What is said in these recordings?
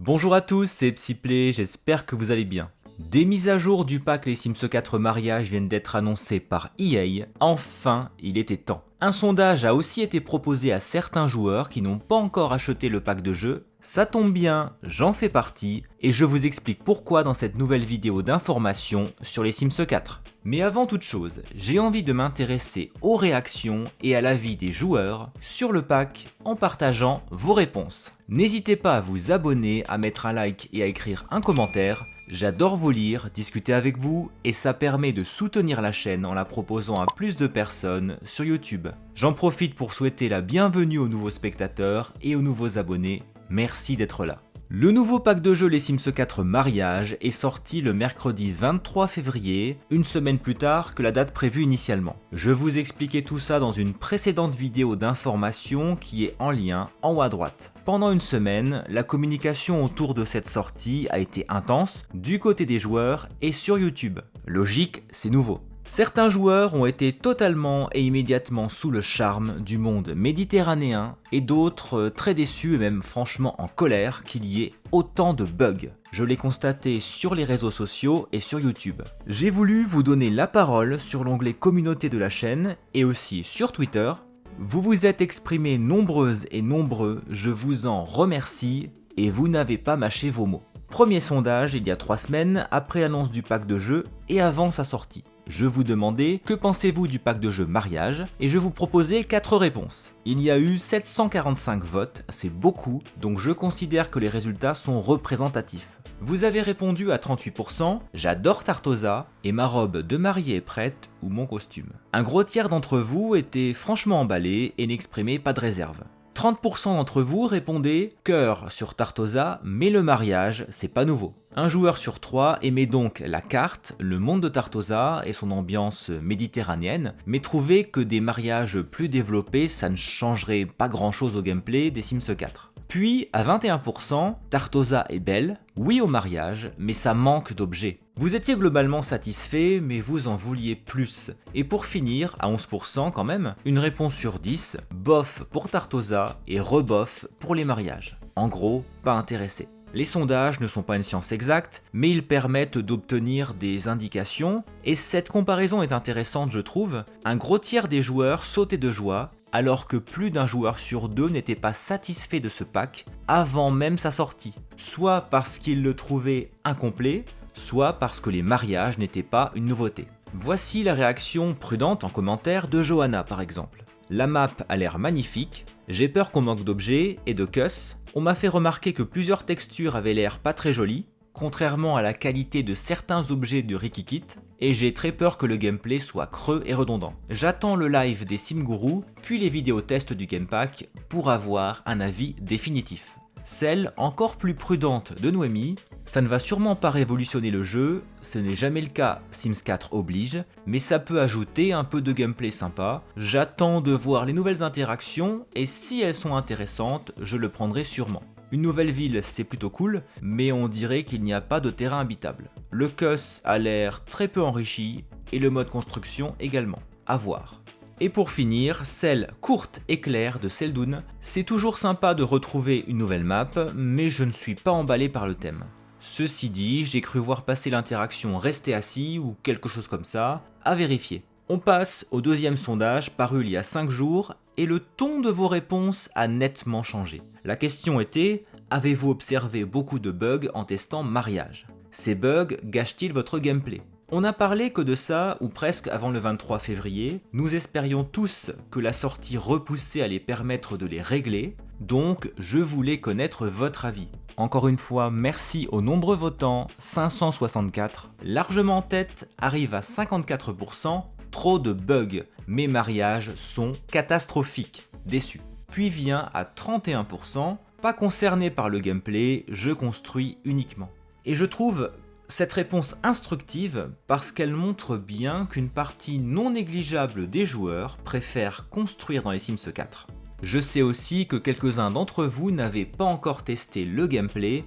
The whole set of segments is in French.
Bonjour à tous, c'est Psyplay, j'espère que vous allez bien. Des mises à jour du pack Les Sims 4 Mariage viennent d'être annoncées par EA, enfin il était temps. Un sondage a aussi été proposé à certains joueurs qui n'ont pas encore acheté le pack de jeu. Ça tombe bien, j'en fais partie, et je vous explique pourquoi dans cette nouvelle vidéo d'information sur les Sims 4. Mais avant toute chose, j'ai envie de m'intéresser aux réactions et à l'avis des joueurs sur le pack en partageant vos réponses. N'hésitez pas à vous abonner, à mettre un like et à écrire un commentaire. J'adore vous lire, discuter avec vous, et ça permet de soutenir la chaîne en la proposant à plus de personnes sur YouTube. J'en profite pour souhaiter la bienvenue aux nouveaux spectateurs et aux nouveaux abonnés. Merci d'être là. Le nouveau pack de jeu Les Sims 4 Mariage est sorti le mercredi 23 février, une semaine plus tard que la date prévue initialement. Je vous expliquais tout ça dans une précédente vidéo d'information qui est en lien en haut à droite. Pendant une semaine, la communication autour de cette sortie a été intense du côté des joueurs et sur YouTube. Logique, c'est nouveau. Certains joueurs ont été totalement et immédiatement sous le charme du monde méditerranéen et d'autres très déçus et même franchement en colère qu'il y ait autant de bugs. Je l'ai constaté sur les réseaux sociaux et sur YouTube. J'ai voulu vous donner la parole sur l'onglet communauté de la chaîne et aussi sur Twitter. Vous vous êtes exprimés nombreuses et nombreux, je vous en remercie et vous n'avez pas mâché vos mots. Premier sondage il y a 3 semaines après l'annonce du pack de jeu et avant sa sortie. Je vous demandais que pensez-vous du pack de jeu Mariage et je vous proposais 4 réponses. Il y a eu 745 votes, c'est beaucoup, donc je considère que les résultats sont représentatifs. Vous avez répondu à 38%, j'adore Tartosa et ma robe de mariée est prête ou mon costume. Un gros tiers d'entre vous était franchement emballé et n'exprimait pas de réserve. 30% d'entre vous répondaient cœur sur Tartosa, mais le mariage, c'est pas nouveau. Un joueur sur 3 aimait donc la carte, le monde de Tartosa et son ambiance méditerranéenne, mais trouvait que des mariages plus développés, ça ne changerait pas grand chose au gameplay des Sims 4. Puis, à 21%, Tartosa est belle, oui au mariage, mais ça manque d'objets. Vous étiez globalement satisfait, mais vous en vouliez plus. Et pour finir, à 11% quand même, une réponse sur 10, bof pour Tartosa et rebof pour les mariages. En gros, pas intéressé. Les sondages ne sont pas une science exacte, mais ils permettent d'obtenir des indications, et cette comparaison est intéressante je trouve. Un gros tiers des joueurs sautaient de joie, alors que plus d'un joueur sur 2 n'était pas satisfait de ce pack avant même sa sortie, soit parce qu'il le trouvait incomplet, soit parce que les mariages n'étaient pas une nouveauté. Voici la réaction prudente en commentaire de Johanna par exemple. La map a l'air magnifique, j'ai peur qu'on manque d'objets et de cuss, on m'a fait remarquer que plusieurs textures avaient l'air pas très jolies, contrairement à la qualité de certains objets de Rikikit, et j'ai très peur que le gameplay soit creux et redondant. J'attends le live des SimGuru, puis les vidéos tests du Gamepack pour avoir un avis définitif. Celle encore plus prudente de Noémie, ça ne va sûrement pas révolutionner le jeu, ce n'est jamais le cas, Sims 4 oblige, mais ça peut ajouter un peu de gameplay sympa. J'attends de voir les nouvelles interactions et si elles sont intéressantes, je le prendrai sûrement. Une nouvelle ville, c'est plutôt cool, mais on dirait qu'il n'y a pas de terrain habitable. Le CUS a l'air très peu enrichi et le mode construction également. À voir. Et pour finir, celle courte et claire de Seldoun. C'est toujours sympa de retrouver une nouvelle map, mais je ne suis pas emballé par le thème. Ceci dit, j'ai cru voir passer l'interaction rester assis ou quelque chose comme ça, à vérifier. On passe au deuxième sondage paru il y a 5 jours et le ton de vos réponses a nettement changé. La question était, avez-vous observé beaucoup de bugs en testant Mariage? Ces bugs gâchent-ils votre gameplay? On n'a parlé que de ça, ou presque avant le 23 février, nous espérions tous que la sortie repoussée allait permettre de les régler, donc je voulais connaître votre avis. Encore une fois, merci aux nombreux votants, 564, largement en tête, arrive à 54%, trop de bugs, mes mariages sont catastrophiques, déçus. Puis vient à 31%, pas concerné par le gameplay, je construis uniquement. Et je trouve cette réponse instructive parce qu'elle montre bien qu'une partie non négligeable des joueurs préfère construire dans les Sims 4. Je sais aussi que quelques-uns d'entre vous n'avaient pas encore testé le gameplay,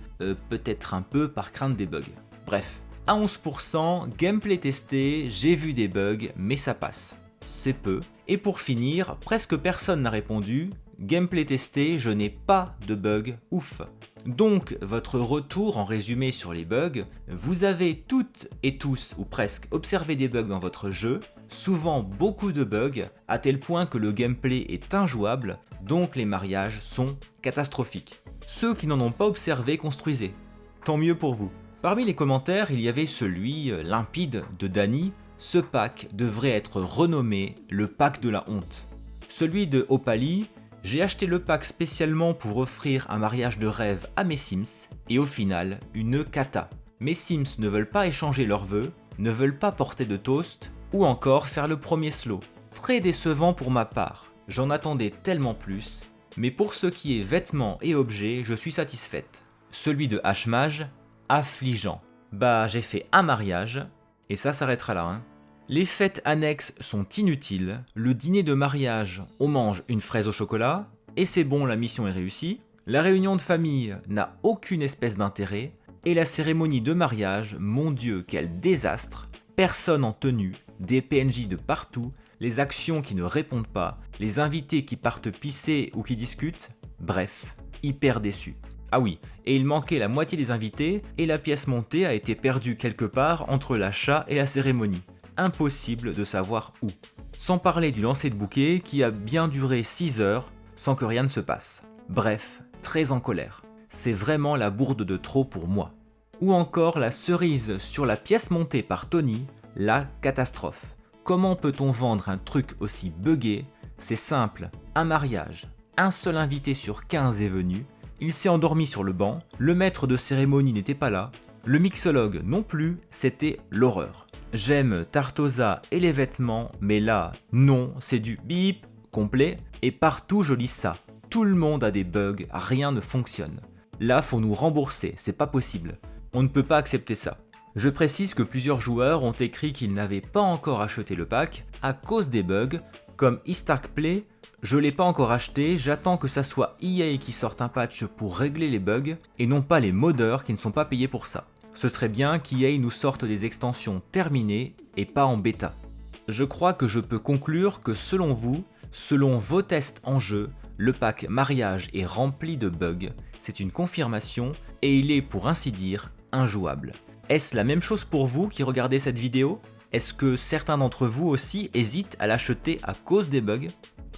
peut-être un peu par crainte des bugs. Bref, à 11%, gameplay testé, j'ai vu des bugs, mais ça passe. C'est peu. Et pour finir, presque personne n'a répondu, gameplay testé, je n'ai pas de bug, ouf. Donc, votre retour en résumé sur les bugs, vous avez toutes et tous, ou presque, observé des bugs dans votre jeu, souvent beaucoup de bugs, à tel point que le gameplay est injouable, donc les mariages sont catastrophiques. Ceux qui n'en ont pas observé construisaient. Tant mieux pour vous. Parmi les commentaires, il y avait celui limpide de Dany. Ce pack devrait être renommé le pack de la honte. Celui de Opali, j'ai acheté le pack spécialement pour offrir un mariage de rêve à mes Sims, et au final, une cata. Mes Sims ne veulent pas échanger leurs vœux, ne veulent pas porter de toast, ou encore faire le premier slow. Très décevant pour ma part, j'en attendais tellement plus, mais pour ce qui est vêtements et objets, je suis satisfaite. Celui de Hmage, affligeant. Bah j'ai fait un mariage, et ça s'arrêtera là hein. Les fêtes annexes sont inutiles, le dîner de mariage, on mange une fraise au chocolat, et c'est bon, la mission est réussie. La réunion de famille n'a aucune espèce d'intérêt, et la cérémonie de mariage, mon Dieu, quel désastre. Personne en tenue, des PNJ de partout, les actions qui ne répondent pas, les invités qui partent pisser ou qui discutent, bref, hyper déçu. Ah oui, et il manquait la moitié des invités, et la pièce montée a été perdue quelque part entre l'achat et la cérémonie. Impossible de savoir où. Sans parler du lancer de bouquet qui a bien duré 6 heures sans que rien ne se passe. Bref, très en colère. C'est vraiment la bourde de trop pour moi. Ou encore la cerise sur la pièce montée par Tony, la catastrophe. Comment peut-on vendre un truc aussi buggé? C'est simple, un mariage. Un seul invité sur 15 est venu, il s'est endormi sur le banc, le maître de cérémonie n'était pas là, le mixologue non plus, c'était l'horreur. J'aime Tartosa et les vêtements, mais là, non, c'est du bip complet, et partout je lis ça. Tout le monde a des bugs, rien ne fonctionne. Là, faut nous rembourser, c'est pas possible. On ne peut pas accepter ça. Je précise que plusieurs joueurs ont écrit qu'ils n'avaient pas encore acheté le pack à cause des bugs, comme Istark Play, je l'ai pas encore acheté, j'attends que ça soit EA qui sorte un patch pour régler les bugs, et non pas les modeurs qui ne sont pas payés pour ça. Ce serait bien qu'EA nous sorte des extensions terminées et pas en bêta. Je crois que je peux conclure que selon vous, selon vos tests en jeu, le pack mariage est rempli de bugs, c'est une confirmation et il est pour ainsi dire injouable. Est-ce la même chose pour vous qui regardez cette vidéo? Est-ce que certains d'entre vous aussi hésitent à l'acheter à cause des bugs?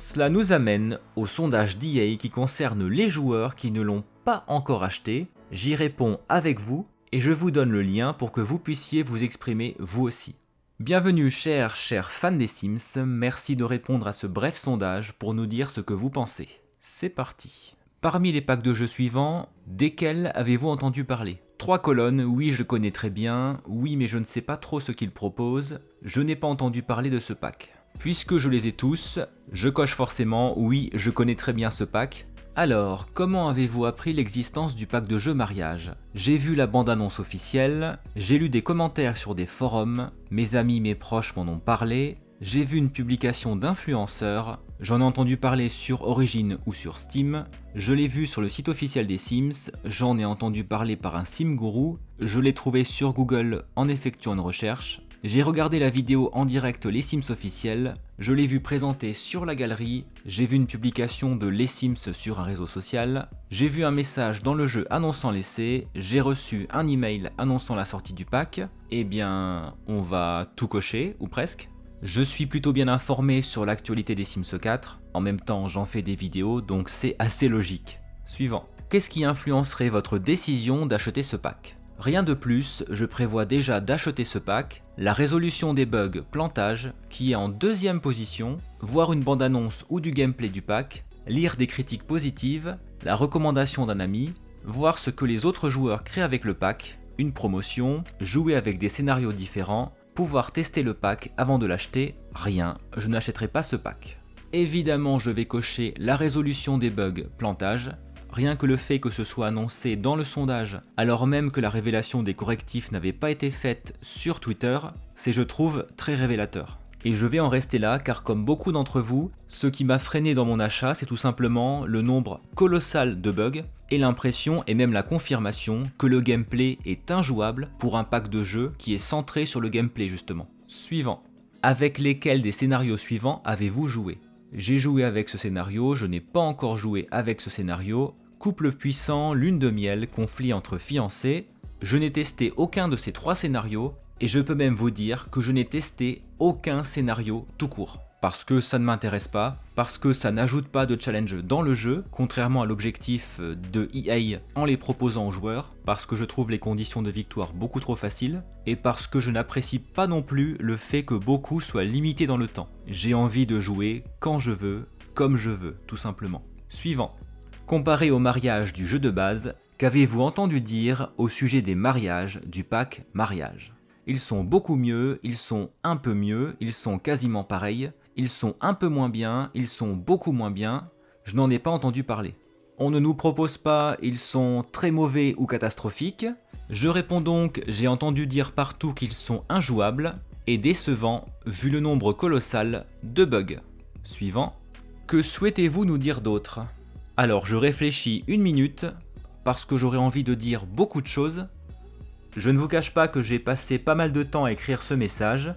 Cela nous amène au sondage d'EA qui concerne les joueurs qui ne l'ont pas encore acheté. J'y réponds avec vous et je vous donne le lien pour que vous puissiez vous exprimer vous aussi. Bienvenue chers fans des Sims, merci de répondre à ce bref sondage pour nous dire ce que vous pensez. C'est parti. Parmi les packs de jeux suivants, desquels avez-vous entendu parler? 3 colonnes, oui je connais très bien, oui mais je ne sais pas trop ce qu'il propose, je n'ai pas entendu parler de ce pack. Puisque je les ai tous, je coche forcément, oui je connais très bien ce pack. Alors, comment avez-vous appris l'existence du pack de jeu mariage? J'ai vu la bande-annonce officielle, j'ai lu des commentaires sur des forums, mes amis, mes proches m'en ont parlé, j'ai vu une publication d'influenceurs, j'en ai entendu parler sur Origin ou sur Steam, je l'ai vu sur le site officiel des Sims, j'en ai entendu parler par un SimGuru, je l'ai trouvé sur Google en effectuant une recherche, j'ai regardé la vidéo en direct Les Sims officiels, je l'ai vu présenter sur la galerie, j'ai vu une publication de Les Sims sur un réseau social, j'ai vu un message dans le jeu annonçant l'essai, j'ai reçu un email annonçant la sortie du pack, eh bien on va tout cocher, ou presque. Je suis plutôt bien informé sur l'actualité des Sims 4, en même temps j'en fais des vidéos donc c'est assez logique. Suivant. Qu'est-ce qui influencerait votre décision d'acheter ce pack? Rien de plus, je prévois déjà d'acheter ce pack, la résolution des bugs plantage qui est en 2e position, voir une bande-annonce ou du gameplay du pack, lire des critiques positives, la recommandation d'un ami, voir ce que les autres joueurs créent avec le pack, une promotion, jouer avec des scénarios différents, pouvoir tester le pack avant de l'acheter, rien, je n'achèterai pas ce pack. Évidemment je vais cocher la résolution des bugs plantage, rien que le fait que ce soit annoncé dans le sondage, alors même que la révélation des correctifs n'avait pas été faite sur Twitter, c'est je trouve très révélateur. Et je vais en rester là car comme beaucoup d'entre vous, ce qui m'a freiné dans mon achat c'est tout simplement le nombre colossal de bugs et l'impression et même la confirmation que le gameplay est injouable pour un pack de jeu qui est centré sur le gameplay justement. Suivant. Avec lesquels des scénarios suivants avez-vous joué? J'ai joué avec ce scénario, je n'ai pas encore joué avec ce scénario. couple puissant, lune de miel, conflit entre fiancés. Je n'ai testé aucun de ces 3 scénarios et je peux même vous dire que je n'ai testé aucun scénario tout court. Parce que ça ne m'intéresse pas, parce que ça n'ajoute pas de challenge dans le jeu, contrairement à l'objectif de EA en les proposant aux joueurs, parce que je trouve les conditions de victoire beaucoup trop faciles, et parce que je n'apprécie pas non plus le fait que beaucoup soient limités dans le temps. J'ai envie de jouer quand je veux, comme je veux, tout simplement. Suivant. Comparé au mariage du jeu de base, qu'avez-vous entendu dire au sujet des mariages du pack mariage ? Ils sont beaucoup mieux, ils sont un peu mieux, ils sont quasiment pareils, ils sont un peu moins bien, ils sont beaucoup moins bien, je n'en ai pas entendu parler. On ne nous propose pas ils sont très mauvais ou catastrophiques, je réponds donc j'ai entendu dire partout qu'ils sont injouables et décevants vu le nombre colossal de bugs. Suivant. Que souhaitez-vous nous dire d'autre ? Alors je réfléchis 1 minute parce que j'aurais envie de dire beaucoup de choses. Je ne vous cache pas que j'ai passé pas mal de temps à écrire ce message.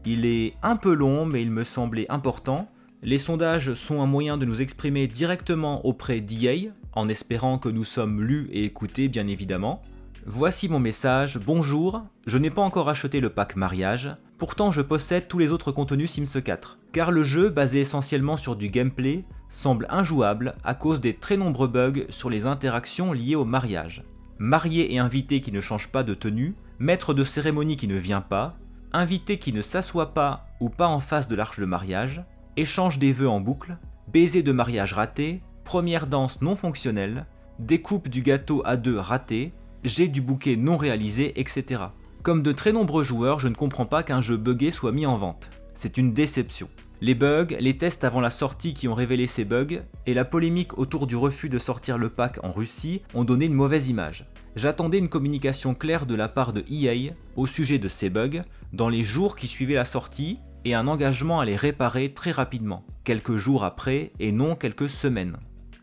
Il est un peu long, mais il me semblait important. Les sondages sont un moyen de nous exprimer directement auprès d'EA, en espérant que nous sommes lus et écoutés bien évidemment. Voici mon message, bonjour, je n'ai pas encore acheté le pack mariage, pourtant je possède tous les autres contenus Sims 4, car le jeu, basé essentiellement sur du gameplay, semble injouable à cause des très nombreux bugs sur les interactions liées au mariage. Marié et invité qui ne changent pas de tenue, maître de cérémonie qui ne vient pas, invité qui ne s'assoit pas ou pas en face de l'arche de mariage, échange des vœux en boucle, baiser de mariage raté, première danse non fonctionnelle, découpe du gâteau à 2 raté, jet du bouquet non réalisé, etc. Comme de très nombreux joueurs, je ne comprends pas qu'un jeu buggé soit mis en vente. C'est une déception. Les bugs, les tests avant la sortie qui ont révélé ces bugs, et la polémique autour du refus de sortir le pack en Russie ont donné une mauvaise image. J'attendais une communication claire de la part de EA au sujet de ces bugs dans les jours qui suivaient la sortie et un engagement à les réparer très rapidement, quelques jours après et non quelques semaines.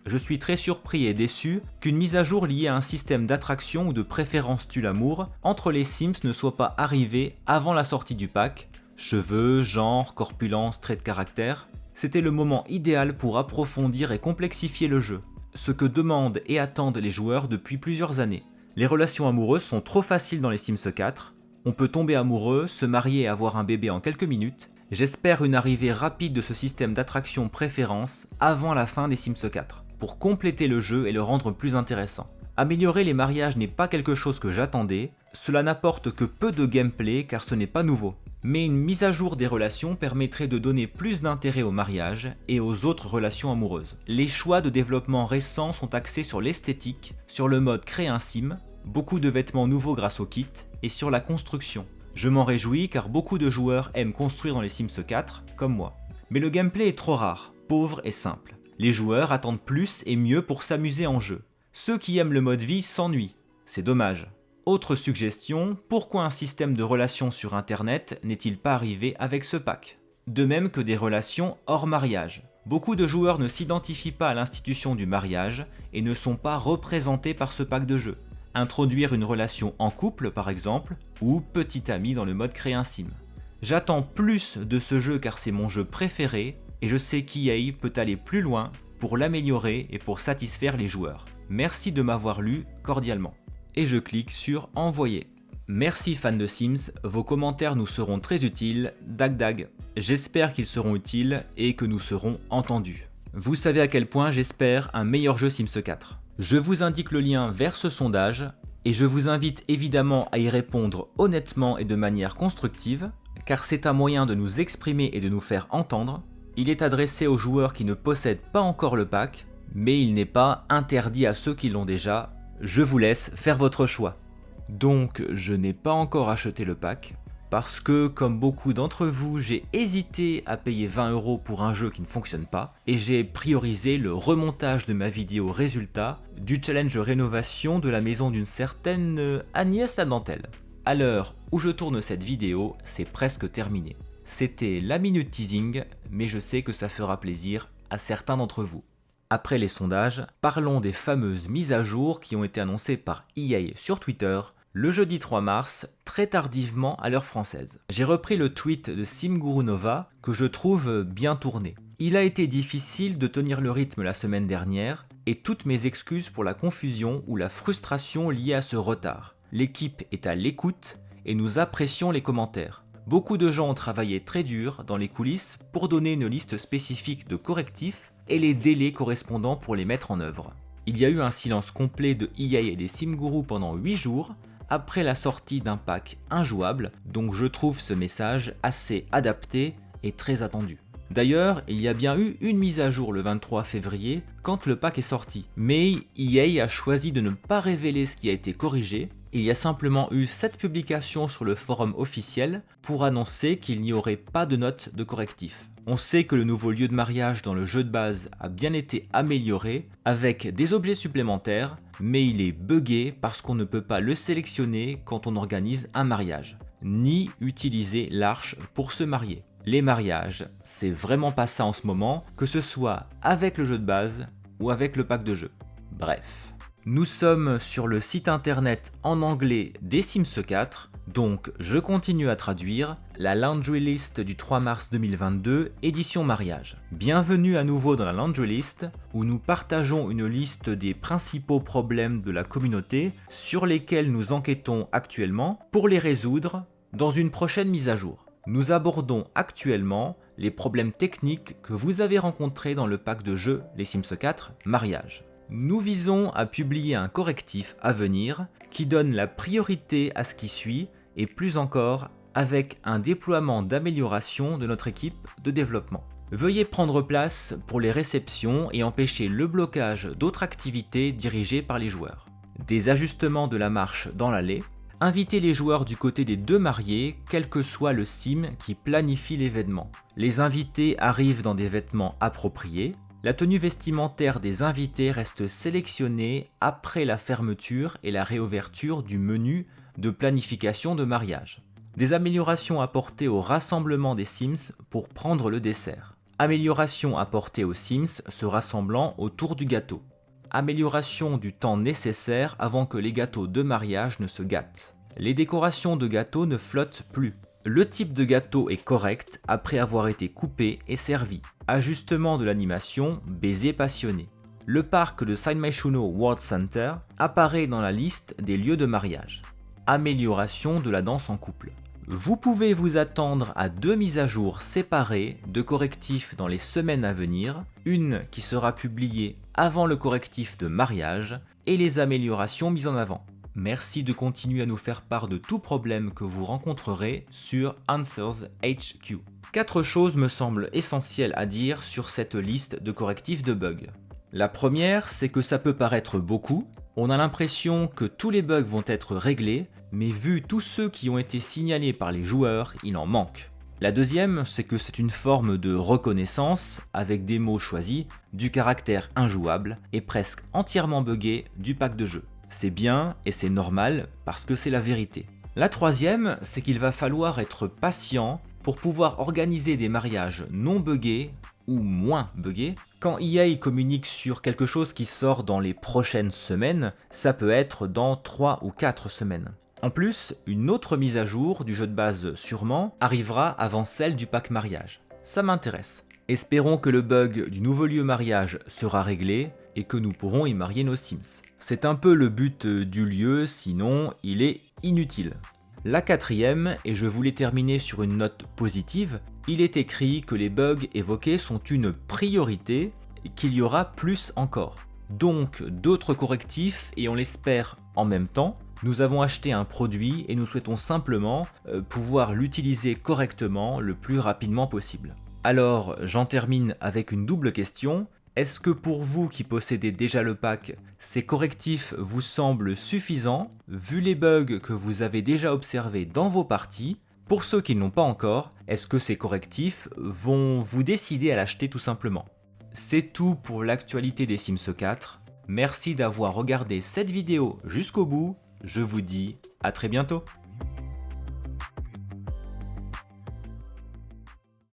Je suis très surpris et déçu qu'une mise à jour liée à un système d'attraction ou de préférence tue l'amour entre les Sims ne soit pas arrivée avant la sortie du pack. Cheveux, genre, corpulence, traits de caractère. C'était le moment idéal pour approfondir et complexifier le jeu, ce que demandent et attendent les joueurs depuis plusieurs années. Les relations amoureuses sont trop faciles dans les Sims 4, on peut tomber amoureux, se marier et avoir un bébé en quelques minutes. J'espère une arrivée rapide de ce système d'attraction préférence avant la fin des Sims 4, pour compléter le jeu et le rendre plus intéressant. Améliorer les mariages n'est pas quelque chose que j'attendais, cela n'apporte que peu de gameplay car ce n'est pas nouveau. Mais une mise à jour des relations permettrait de donner plus d'intérêt au mariage et aux autres relations amoureuses. Les choix de développement récents sont axés sur l'esthétique, sur le mode créer un sim, beaucoup de vêtements nouveaux grâce au kit, et sur la construction. Je m'en réjouis car beaucoup de joueurs aiment construire dans les Sims 4, comme moi. Mais le gameplay est trop rare, pauvre et simple. Les joueurs attendent plus et mieux pour s'amuser en jeu. Ceux qui aiment le mode vie s'ennuient, c'est dommage. Autre suggestion, pourquoi un système de relations sur internet n'est-il pas arrivé avec ce pack ? De même que des relations hors mariage. Beaucoup de joueurs ne s'identifient pas à l'institution du mariage et ne sont pas représentés par ce pack de jeu. Introduire une relation en couple par exemple, ou petit ami dans le mode créer un sim. J'attends plus de ce jeu car c'est mon jeu préféré et je sais qu'EA peut aller plus loin pour l'améliorer et pour satisfaire les joueurs. Merci de m'avoir lu cordialement. Et je clique sur envoyer. Merci fans de Sims, vos commentaires nous seront très utiles, dag dag. J'espère qu'ils seront utiles et que nous serons entendus. Vous savez à quel point j'espère un meilleur jeu Sims 4. Je vous indique le lien vers ce sondage et je vous invite évidemment à y répondre honnêtement et de manière constructive, car c'est un moyen de nous exprimer et de nous faire entendre. Il est adressé aux joueurs qui ne possèdent pas encore le pack, mais il n'est pas interdit à ceux qui l'ont déjà. Je vous laisse faire votre choix. Donc, je n'ai pas encore acheté le pack, parce que, comme beaucoup d'entre vous, j'ai hésité à payer 20 € pour un jeu qui ne fonctionne pas, et j'ai priorisé le remontage de ma vidéo résultat du challenge rénovation de la maison d'une certaine Agnès la Dentelle. À l'heure où je tourne cette vidéo, c'est presque terminé. C'était la minute teasing, mais je sais que ça fera plaisir à certains d'entre vous. Après les sondages, parlons des fameuses mises à jour qui ont été annoncées par EA sur Twitter le jeudi 3 mars, très tardivement à l'heure française. J'ai repris le tweet de SimGuruNova que je trouve bien tourné. Il a été difficile de tenir le rythme la semaine dernière et toutes mes excuses pour la confusion ou la frustration liée à ce retard. L'équipe est à l'écoute et nous apprécions les commentaires. Beaucoup de gens ont travaillé très dur dans les coulisses pour donner une liste spécifique de correctifs et les délais correspondants pour les mettre en œuvre. Il y a eu un silence complet de EA et des SimGuru pendant 8 jours après la sortie d'un pack injouable, donc je trouve ce message assez adapté et très attendu. D'ailleurs, il y a bien eu une mise à jour le 23 février quand le pack est sorti, mais EA a choisi de ne pas révéler ce qui a été corrigé. Il y a simplement eu 7 publications sur le forum officiel pour annoncer qu'il n'y aurait pas de note de correctif. On sait que le nouveau lieu de mariage dans le jeu de base a bien été amélioré avec des objets supplémentaires, mais il est buggé parce qu'on ne peut pas le sélectionner quand on organise un mariage, ni utiliser l'arche pour se marier. Les mariages, c'est vraiment pas ça en ce moment, que ce soit avec le jeu de base ou avec le pack de jeu. Bref. Nous sommes sur le site internet en anglais des Sims 4, donc je continue à traduire la laundry list du 3 mars 2022, édition mariage. Bienvenue à nouveau dans la laundry list, où nous partageons une liste des principaux problèmes de la communauté sur lesquels nous enquêtons actuellement pour les résoudre dans une prochaine mise à jour. Nous abordons actuellement les problèmes techniques que vous avez rencontrés dans le pack de jeu Les Sims 4 Mariage. Nous visons à publier un correctif à venir qui donne la priorité à ce qui suit et plus encore avec un déploiement d'amélioration de notre équipe de développement. Veuillez prendre place pour les réceptions et empêcher le blocage d'autres activités dirigées par les joueurs. Des ajustements de la marche dans l'allée. Invitez les joueurs du côté des deux mariés, quel que soit le sim qui planifie l'événement. Les invités arrivent dans des vêtements appropriés. La tenue vestimentaire des invités reste sélectionnée après la fermeture et la réouverture du menu de planification de mariage. Des améliorations apportées au rassemblement des Sims pour prendre le dessert. Améliorations apportées aux Sims se rassemblant autour du gâteau. Amélioration du temps nécessaire avant que les gâteaux de mariage ne se gâtent. Les décorations de gâteaux ne flottent plus. Le type de gâteau est correct après avoir été coupé et servi. Ajustement de l'animation, baiser passionné. Le parc de Saimai-Shuno World Center apparaît dans la liste des lieux de mariage. Amélioration de la danse en couple. Vous pouvez vous attendre à 2 mises à jour séparées de correctifs dans les semaines à venir, une qui sera publiée avant le correctif de mariage et les améliorations mises en avant. Merci de continuer à nous faire part de tout problème que vous rencontrerez sur Answers HQ. 4 choses me semblent essentielles à dire sur cette liste de correctifs de bugs. La première, c'est que ça peut paraître beaucoup. On a l'impression que tous les bugs vont être réglés, mais vu tous ceux qui ont été signalés par les joueurs, il en manque. La deuxième, c'est que c'est une forme de reconnaissance, avec des mots choisis, du caractère injouable et presque entièrement buggé du pack de jeu. C'est bien et c'est normal parce que c'est la vérité. La troisième, c'est qu'il va falloir être patient pour pouvoir organiser des mariages non buggés ou moins buggés. Quand EA communique sur quelque chose qui sort dans les prochaines semaines, ça peut être dans 3 ou 4 semaines. En plus, une autre mise à jour du jeu de base sûrement arrivera avant celle du pack mariage. Ça m'intéresse. Espérons que le bug du nouveau lieu mariage sera réglé et que nous pourrons y marier nos Sims. C'est un peu le but du lieu, sinon il est inutile. La quatrième, et je voulais terminer sur une note positive, il est écrit que les bugs évoqués sont une priorité et qu'il y aura plus encore. Donc d'autres correctifs et on l'espère en même temps. Nous avons acheté un produit et nous souhaitons simplement pouvoir l'utiliser correctement le plus rapidement possible. Alors j'en termine avec une double question. Est-ce que pour vous qui possédez déjà le pack, ces correctifs vous semblent suffisants, vu les bugs que vous avez déjà observés dans vos parties? Pour ceux qui ne l'ont pas encore, est-ce que ces correctifs vont vous décider à l'acheter tout simplement? C'est tout pour l'actualité des Sims 4. Merci d'avoir regardé cette vidéo jusqu'au bout. Je vous dis à très bientôt.